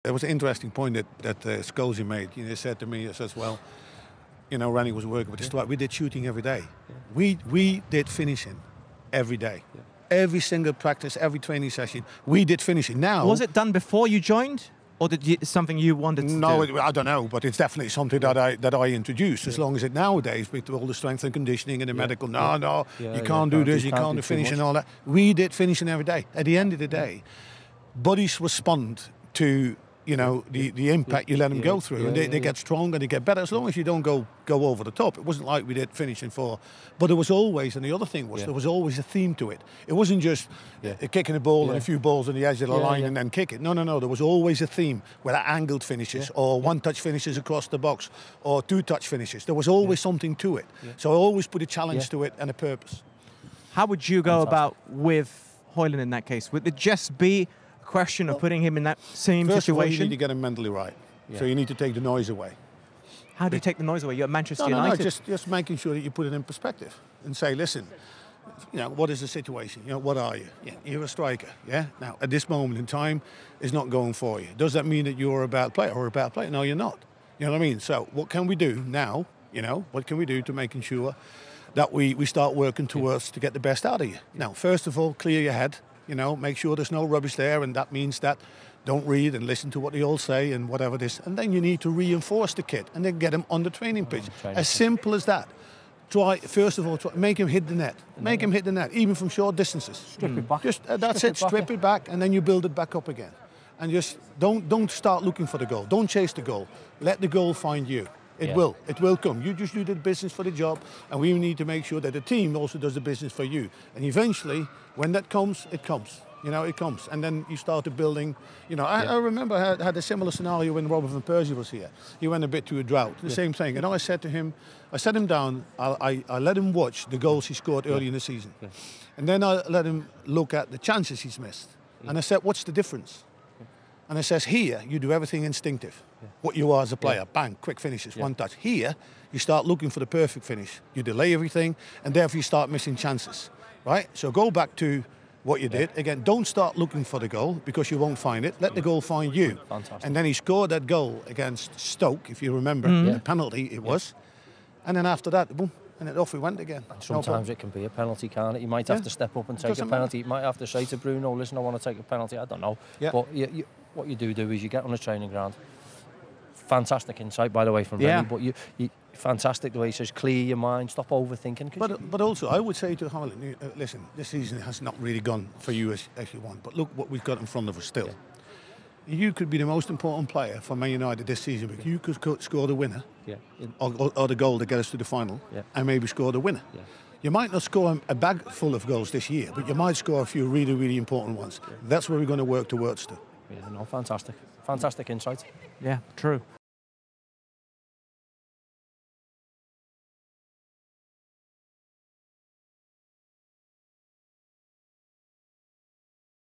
There was an interesting point that Scosi made. He said to me, he says, well, Rene was working with the strike. We did shooting every day. We did finishing every day. Every single practice, every training session, we did finishing. Now, was it done before you joined, or something you wanted to do? No, I don't know, but it's definitely something that I introduced. As long as it nowadays, with all the strength and conditioning and the medical, you can't do this, you can't do finishing and all that. We did finishing every day. At the end of the day, bodies respond to the impact you let them go through, and they get stronger, they get better, as long as you don't go over the top. It wasn't like we did finishing but there was always, and the other thing was, there was always a theme to it. It wasn't just kicking a ball and a few balls on the edge of the line and then kick it. No, there was always a theme, whether angled finishes or one-touch finishes across the box or two-touch finishes. There was always something to it. So I always put a challenge to it and a purpose. How would you go about with Højlund in that case? Would it just be question of putting him in that same First situation? Of all, you need to get him mentally right. So you need to take the noise away. How do you take the noise away? You're at Manchester United. No, just making sure that you put it in perspective and say, listen, what is the situation? What are you? You're a striker. Now, at this moment in time, it's not going for you. Does that mean that you're a bad player or a bad player? No, you're not. You know what I mean? So what can we do now? What can we do to making sure that we start working towards to get the best out of you? Now, first of all, clear your head. Make sure there's no rubbish there, and that means that don't read and listen to what they all say and whatever it is. And then you need to reinforce the kid and then get him on the training pitch. As simple as that. First of all, make him hit the net. Make him hit the net, even from short distances. Strip it back. That's it, strip it back, and then you build it back up again. And just don't start looking for the goal. Don't chase the goal. Let the goal find you. It will come. You just do the business for the job, and we need to make sure that the team also does the business for you. And eventually, when that comes, it comes. It comes. And then you started building, I remember I had a similar scenario when Robert van Persie was here. He went a bit to a drought, the same thing. And I said to him, I set him down, I let him watch the goals he scored early in the season. And then I let him look at the chances he's missed. And I said, what's the difference? And it says, here, you do everything instinctive. What you are as a player, bang, quick finishes, one touch. Here, you start looking for the perfect finish. You delay everything, and therefore you start missing chances, right? So go back to what you did. Again, don't start looking for the goal, because you won't find it. Let the goal find you. Fantastic. And then he scored that goal against Stoke, if you remember, the penalty it was. And then after that, boom, and off we went again. And sometimes it can be a penalty, can't it? You might have to step up and take a penalty. You might have to say to Bruno, listen, I want to take a penalty. I don't know. But what you do is you get on the training ground. Fantastic insight, by the way, from Rene. But you fantastic the way he says, clear your mind, stop overthinking. But also, I would say to Højlund, listen, this season has not really gone for you as you want. But look what we've got in front of us still. You could be the most important player for Man United this season, because you could score the winner, or the goal to get us to the final, and maybe score the winner. You might not score a bag full of goals this year, but you might score a few really, really important ones. That's where we're going to work towards to. Fantastic. Fantastic insight. Yeah, true.